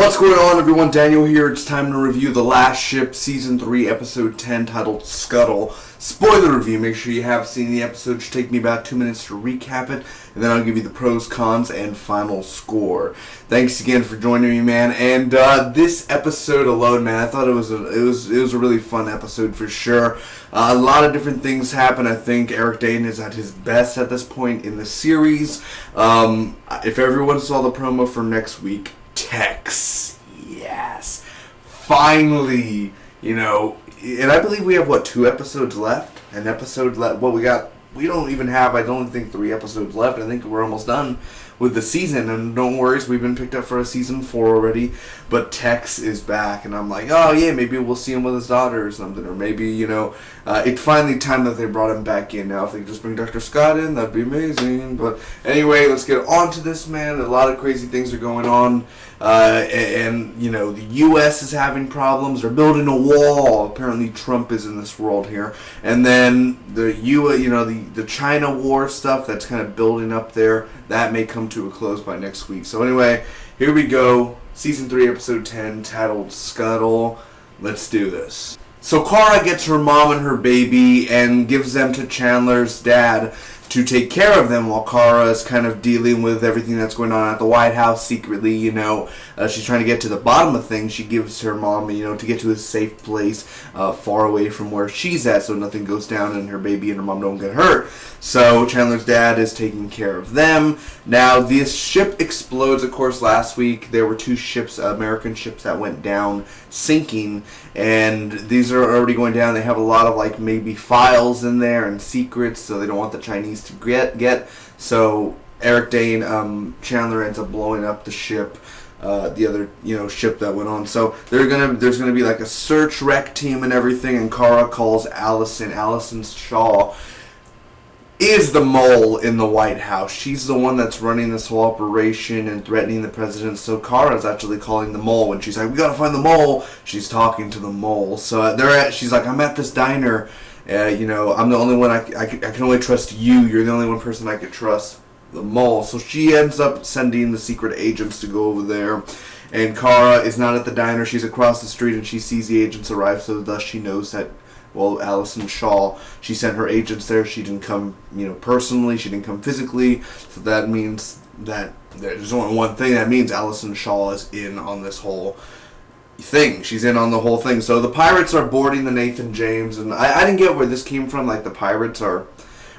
What's going on, everyone? Daniel here. It's time to review The Last Ship, Season 3, Episode 10, titled Scuttle. Spoiler review. Make sure you have seen the episode. It should take me about 2 minutes to recap it, and then I'll give you the pros, cons, and final score. Thanks again for joining me, man. And this episode alone, man, I thought it was a really fun episode for sure. A lot of different things happen. I think Eric Dane is at his best at this point in the series. If everyone saw the promo for next week, Tex, yes, finally, and I believe we have 2 episodes left. We don't even have, I don't think 3 episodes left. I think we're almost done with the season, and don't worry, we've been picked up for a season 4 already, but Tex is back, and I'm like, oh yeah, maybe we'll see him with his daughter or something, or maybe, it's finally time that they brought him back in. Now, if they just bring Dr. Scott in, that'd be amazing. But anyway, let's get on to this, man. A lot of crazy things are going on, and the U.S. is having problems. They're building a wall. Apparently, Trump is in this world here, and then the China war stuff that's kind of building up there, that may come to a close by next week. So anyway, here we go. Season 3, Episode 10, titled Scuttle. Let's do this. So Kara gets her mom and her baby and gives them to Chandler's dad to take care of them while Kara is kind of dealing with everything that's going on at the White House secretly. She's trying to get to the bottom of things. She gives her mom, to get to a safe place far away from where she's at so nothing goes down and her baby and her mom don't get hurt. So Chandler's dad is taking care of them. Now, this ship explodes. Of course, last week there were 2 ships, American ships, that went down, sinking, and these are already going down. They have a lot of maybe files in there and secrets, so they don't want the Chinese to get. So Eric Dane, Chandler ends up blowing up the ship, the other ship that went on. So there's gonna be a search wreck team and everything. And Kara calls Allison Shaw is the mole in the White House. She's the one that's running this whole operation and threatening the president. So Kara's actually calling the mole. When she's like, we gotta find the mole, she's talking to the mole. So she's like, I'm at this diner. I'm the only one, I can only trust you. You're the only one person I could trust, the mole. So she ends up sending the secret agents to go over there. And Kara is not at the diner. She's across the street and she sees the agents arrive. So thus she knows that, Allison Shaw, she sent her agents there. She didn't come, personally. She didn't come physically. So that means that there's only one thing. That means Allison Shaw is in on this whole thing. She's in on the whole thing. So the pirates are boarding the Nathan James. And I didn't get where this came from. The pirates are...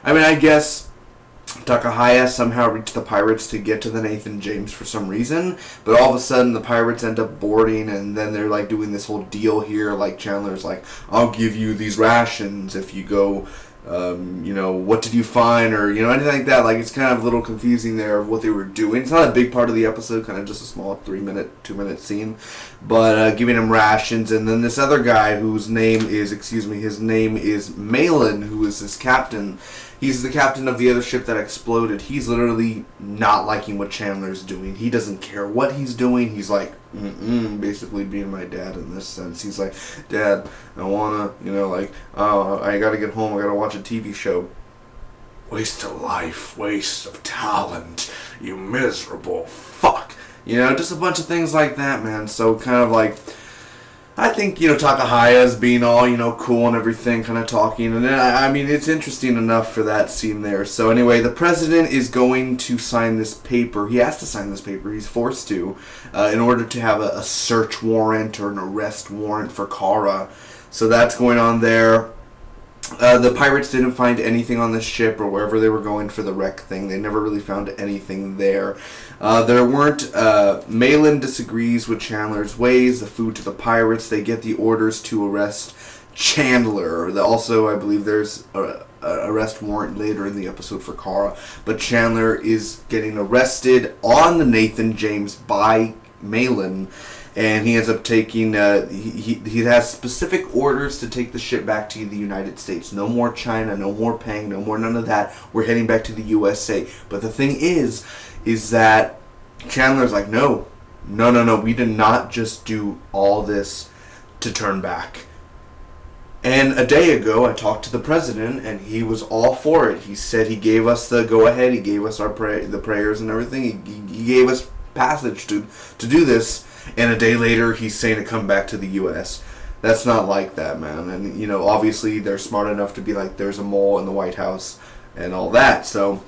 I guess Takahaya somehow reached the pirates to get to the Nathan James for some reason, but all of a sudden the pirates end up boarding, and then they're doing this whole deal here. Chandler's I'll give you these rations if you go, what did you find, or anything like that. It's kind of a little confusing there of what they were doing. It's not a big part of the episode, kind of just a small 2-minute scene, but giving him rations. And then this other guy his name is Malin, who is this captain. He's the captain of the other ship that exploded. He's literally not liking what Chandler's doing. He doesn't care what he's doing. He's basically being my dad in this sense. He's like, Dad, I wanna, I gotta get home. I gotta watch a TV show. Waste of life, waste of talent, you miserable fuck. Just a bunch of things like that, man. So kind of I think, Takahaya's being all, cool and everything, kind of talking. And it's interesting enough for that scene there. So anyway, the president is going to sign this paper. He has to sign this paper. He's forced to, in order to have a search warrant or an arrest warrant for Kara. So that's going on there. The pirates didn't find anything on the ship or wherever they were going for the wreck thing. They never really found anything there. There weren't... Malin disagrees with Chandler's ways, the food to the pirates. They get the orders to arrest Chandler. Also, I believe there's an arrest warrant later in the episode for Kara. But Chandler is getting arrested on the Nathan James by Malin. And he ends up taking, he has specific orders to take the ship back to the United States. No more China, no more Pang, no more none of that. We're heading back to the USA. But the thing is that Chandler's like, no. We did not just do all this to turn back. And a day ago, I talked to the president, and he was all for it. He said he gave us the go-ahead. He gave us the prayers and everything. He gave us passage to do this. and a day later he's saying to come back to the U.S. That's not like that, man. And, you know, obviously they're smart enough to be like, there's a mole in the White House and all that. So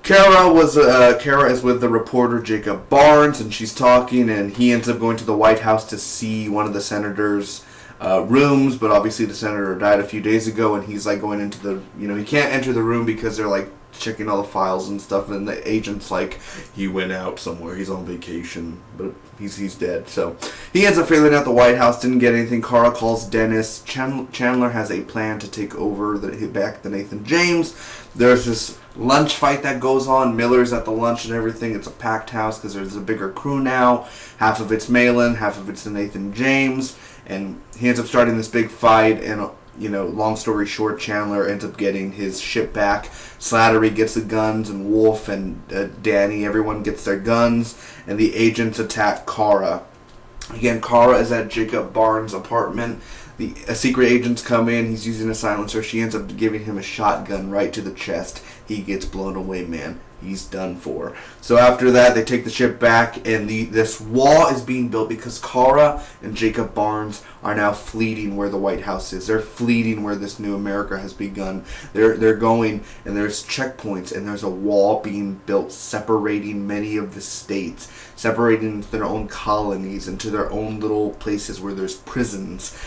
Kara is with the reporter Jacob Barnes, and she's talking, and he ends up going to the White House to see one of the senators' rooms, but obviously the senator died a few days ago, and he's like going into the, you know, he can't enter the room because they're like checking all the files and stuff, and the agent's like, he went out somewhere, he's on vacation, but he's dead. So he ends up failing out the White House, didn't get anything. Kara calls Dennis. Chandler has a plan to take over back the Nathan James. There's this lunch fight that goes on. Miller's at the lunch and everything. It's a packed house because there's a bigger crew now. Half of it's Malin, half of it's the Nathan James, and he ends up starting this big fight, and, you know, long story short, Chandler ends up getting his ship back. Slattery gets the guns, and Wolf and Danny, everyone gets their guns, and the agents attack Kara. Again, Kara is at Jacob Barnes' apartment. The secret agents come in. He's using a silencer. She ends up giving him a shotgun right to the chest. He gets blown away, man. He's done for. So after that, they take the ship back, and this wall is being built because Kara and Jacob Barnes are now fleeing where the White House is. They're fleeing where this new America has begun. They're going, and there's checkpoints, and there's a wall being built separating many of the states, separating into their own colonies, into their own little places where there's prisons.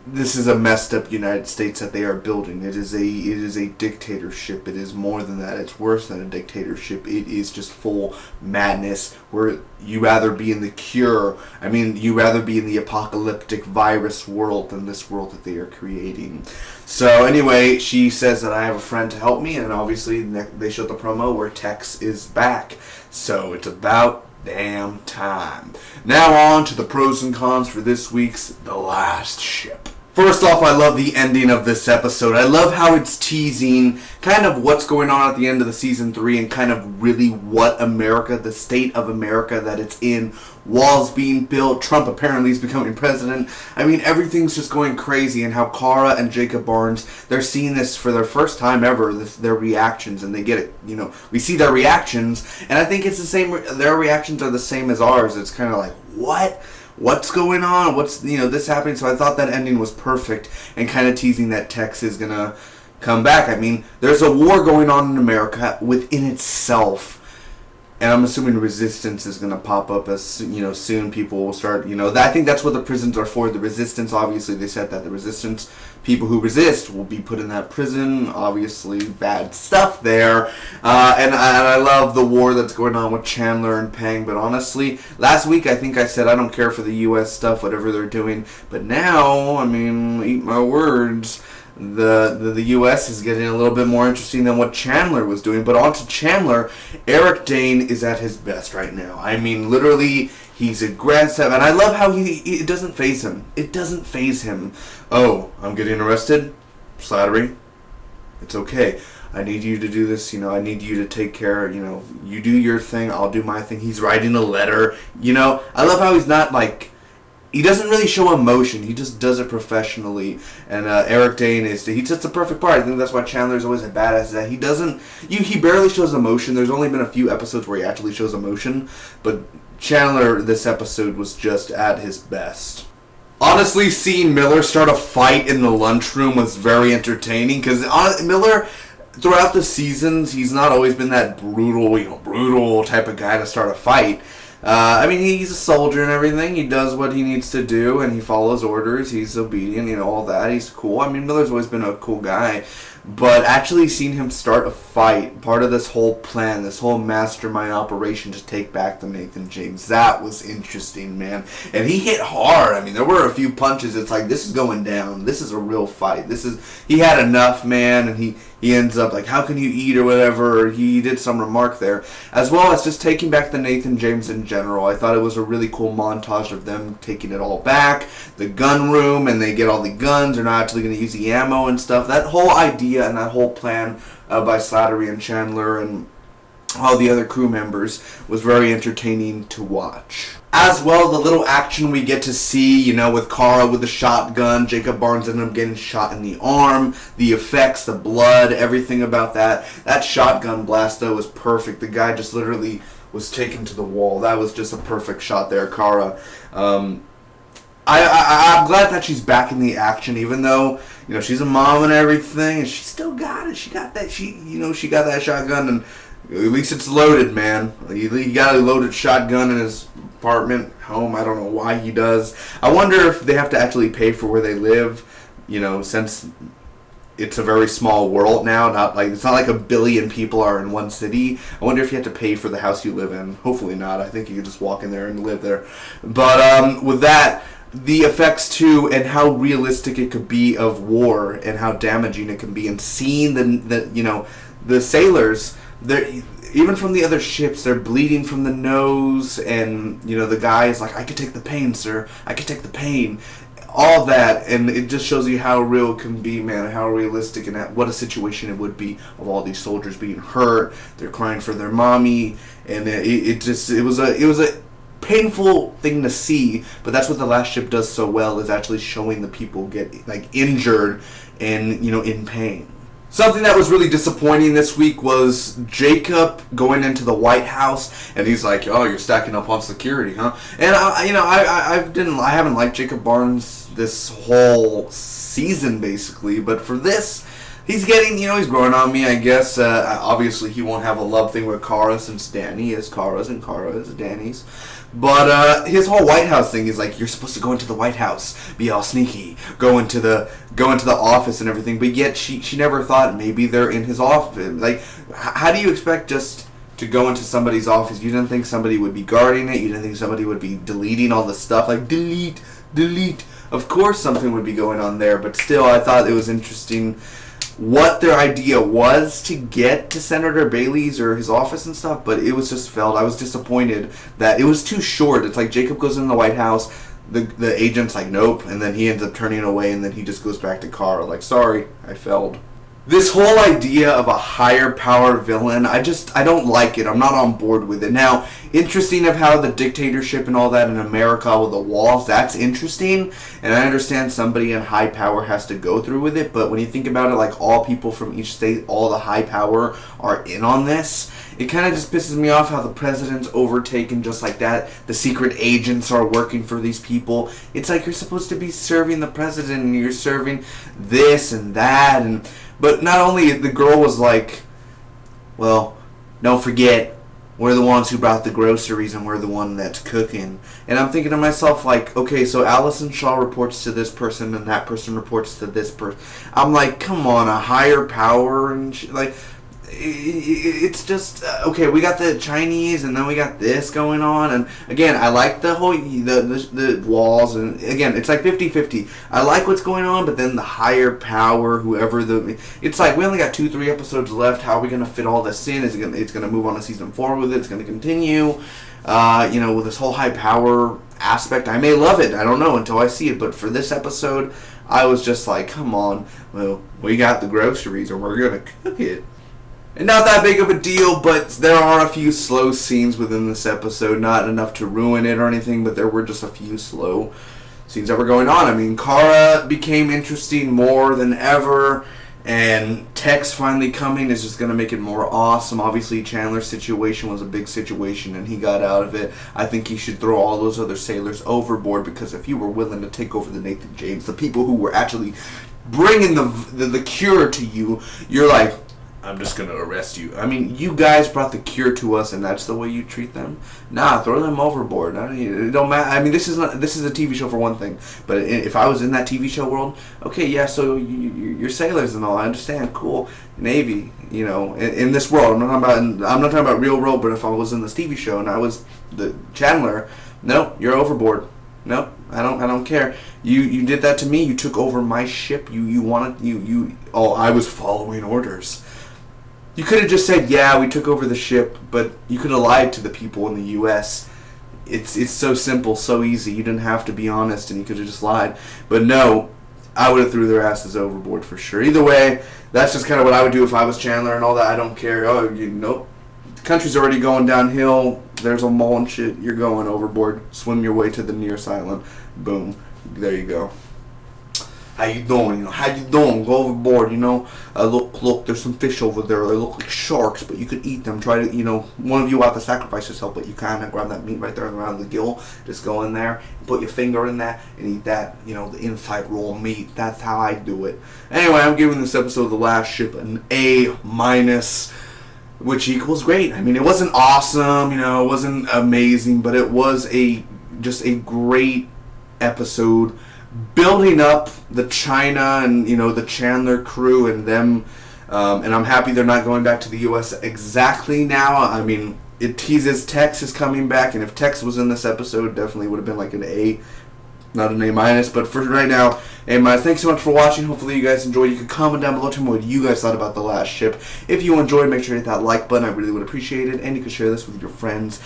This is a messed up United States that they are building. It is a dictatorship. It is more than that. It's worse than a dictatorship. It is just full madness where you rather be in you rather be in the apocalyptic virus world than this world that they are creating. So anyway, she says that I have a friend to help me, and obviously they show the promo where Tex is back. So it's about damn time. Now on to the pros and cons for this week's The Last Ship. First off, I love the ending of this episode. I love how it's teasing kind of what's going on at the end of the season 3 and kind of really what America, the state of America that it's in. Walls being built. Trump apparently is becoming president. I mean, everything's just going crazy, and how Kara and Jacob Barnes, they're seeing this for their first time ever, their reactions, and they get it, you know, we see their reactions, and I think it's the same, their reactions are the same as ours. It's kind of like, what? What's going on? What's, you know, this happening? So I thought that ending was perfect and kind of teasing that Tex is going to come back. I mean, there's a war going on in America within itself. And I'm assuming resistance is going to pop up as, you know, soon people will start, you know, I think that's what the prisons are for. The resistance, obviously, they said that the resistance, people who resist will be put in that prison. Obviously, bad stuff there. And I love the war that's going on with Chandler and Peng. But honestly, last week I think I said I don't care for the U.S. stuff, whatever they're doing. But now, I mean, eat my words. The U.S. is getting a little bit more interesting than what Chandler was doing. But on to Chandler, Eric Dane is at his best right now. I mean, literally, he's aggressive. And I love how it doesn't faze him. It doesn't faze him. Oh, I'm getting arrested? Slattery? It's okay. I need you to do this, you know, I need you to take care, you know, you do your thing, I'll do my thing. He's writing a letter, you know. I love how he's not like, he doesn't really show emotion. He just does it professionally. And Eric Dane he's just the perfect part. I think that's why Chandler's always a badass. That he barely shows emotion. There's only been a few episodes where he actually shows emotion, but Chandler this episode was just at his best. Honestly, seeing Miller start a fight in the lunchroom was very entertaining because Miller, throughout the seasons, he's not always been that brutal type of guy to start a fight. I mean, he's a soldier and everything. He does what he needs to do, and he follows orders. He's obedient, you know, all that. He's cool. I mean, Miller's always been a cool guy. But actually seeing him start a fight, part of this whole plan, this whole mastermind operation to take back the Nathan James, that was interesting, man. And he hit hard. I mean, there were a few punches. It's like, this is going down. This is a real fight. He had enough, man, and he ends up like, how can you eat or whatever. He did some remark there. As well as just taking back the Nathan James in general. I thought it was a really cool montage of them taking it all back. The gun room, and they get all the guns. They're not actually going to use the ammo and stuff. That whole idea and that whole plan by Slattery and Chandler and all the other crew members was very entertaining to watch. As well, the little action we get to see, you know, with Kara with the shotgun, Jacob Barnes ended up getting shot in the arm, the effects, the blood, everything about that. That shotgun blast, though, was perfect. The guy just literally was taken to the wall. That was just a perfect shot there, Kara. I'm glad that she's back in the action, even though, you know, she's a mom and everything, and she still got it. She got that, she got that shotgun, and at least it's loaded, man. He got a loaded shotgun in his apartment, home. I don't know why he does. I wonder if they have to actually pay for where they live, you know, since it's a very small world now. It's not like 1 billion people are in one city. I wonder if you have to pay for the house you live in. Hopefully not. I think you could just walk in there and live there. But with that, the effects too, and how realistic it could be of war, and how damaging it can be, and seeing the sailors, even from the other ships, they're bleeding from the nose, and you know the guy is like, I could take the pain, sir. I could take the pain. All that, and it just shows you how real it can be, man, how realistic, and what a situation it would be of all these soldiers being hurt. They're crying for their mommy, and it was a painful thing to see. But that's what the last ship does so well, is actually showing the people get like injured and, you know, in pain. Something that was really disappointing this week was Jacob going into the White House, and he's like, "Oh, you're stacking up on security, huh?" And I haven't liked Jacob Barnes this whole season basically, but for this, he's getting, you know, he's growing on me, I guess. Obviously, he won't have a love thing with Kara, since Danny is Kara's and Kara is Danny's. But his whole White House thing is like, you're supposed to go into the White House, be all sneaky, go into the office and everything. But yet she never thought maybe they're in his office. Like, how do you expect just to go into somebody's office? You didn't think somebody would be guarding it. You didn't think somebody would be deleting all the stuff, like delete. Of course something would be going on there, but still, I thought it was interesting what their idea was to get to Senator Bailey's or his office and stuff, but it was just I was disappointed that it was too short. It's like Jacob goes in the White House, the agent's like, nope, and then he ends up turning away, and then he just goes back to Kara like, sorry, I failed. This whole idea of a higher power villain, I don't like it. I'm not on board with it. Now, interesting of how the dictatorship and all that in America with the walls, that's interesting. And I understand somebody in high power has to go through with it. But when you think about it, like all people from each state, all the high power are in on this. It kind of just pisses me off how the president's overtaken just like that. The secret agents are working for these people. It's like you're supposed to be serving the president, and you're serving this and that. But not only, the girl was like, well, don't forget, we're the ones who brought the groceries, and we're the one that's cooking. And I'm thinking to myself, like, okay, so Allison Shaw reports to this person, and that person reports to this person. I'm like, come on, a higher power and like, it's just okay. We got the Chinese, and then we got this going on, and again, I like the whole the walls, and again, it's like 50-50. I like what's going on, but then the higher power, whoever it's like we only got 2-3 episodes left. How are we gonna fit all this in? It's gonna move on to season 4 with it? It's gonna continue, with this whole high power aspect. I may love it. I don't know until I see it. But for this episode, I was just like, come on, well, we got the groceries, and we're gonna cook it. And not that big of a deal, but there are a few slow scenes within this episode. Not enough to ruin it or anything, but there were just a few slow scenes that were going on. I mean, Kara became interesting more than ever, and Tex finally coming is just going to make it more awesome. Obviously, Chandler's situation was a big situation, and he got out of it. I think he should throw all those other sailors overboard, because if you were willing to take over the Nathan James, the people who were actually bringing the cure to you, you're like, I'm just going to arrest you. I mean, you guys brought the cure to us, and that's the way you treat them? Nah, throw them overboard. It don't matter. I mean, this is a TV show for one thing. But if I was in that TV show world, okay, yeah, so you're sailors and all. I understand. Cool. Navy, in this world. I'm not talking about real world, but if I was in this TV show and I was the Chandler, no, you're overboard. No, I don't care. You did that to me. You took over my ship. I was following orders. You could have just said, yeah, we took over the ship, but you could have lied to the people in the U.S. It's so simple, so easy. You didn't have to be honest, and you could have just lied. But no, I would have threw their asses overboard for sure. Either way, that's just kind of what I would do if I was Chandler and all that. I don't care. Nope. The country's already going downhill. There's a mall and shit. You're going overboard. Swim your way to the nearest island. Boom. There you go. how you doing? You know, how you doing? Go overboard. You know, look, there's some fish over there. They look like sharks, but you could eat them. Try to, you know, one of you will have to sacrifice yourself, but you kind of grab that meat right there around the gill. Just go in there, put your finger in that, and eat that. You know, the inside raw meat. That's how I do it. Anyway, I'm giving this episode, The Last Ship, an A-, which equals great. I mean, it wasn't awesome, you know, it wasn't amazing, but it was just a great episode, building up the China and, you know, the Chandler crew and them, and I'm happy they're not going back to the U.S. exactly now. I mean, it teases Tex is coming back, and if Tex was in this episode, it definitely would have been like an A, not an A-, but for right now, A-. Thanks so much for watching. Hopefully you guys enjoyed. You can comment down below, tell me what you guys thought about The Last Ship. If you enjoyed, make sure to hit that like button. I really would appreciate it, and you can share this with your friends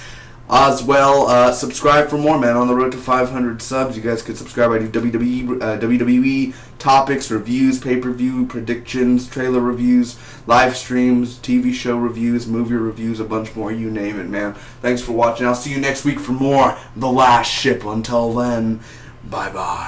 as well. Subscribe for more, man. On the road to 500 subs. You guys could subscribe. I do WWE topics, reviews, pay-per-view predictions, trailer reviews, live streams, TV show reviews, movie reviews, a bunch more. You name it, man. Thanks for watching. I'll see you next week for more The Last Ship. Until then, bye-bye.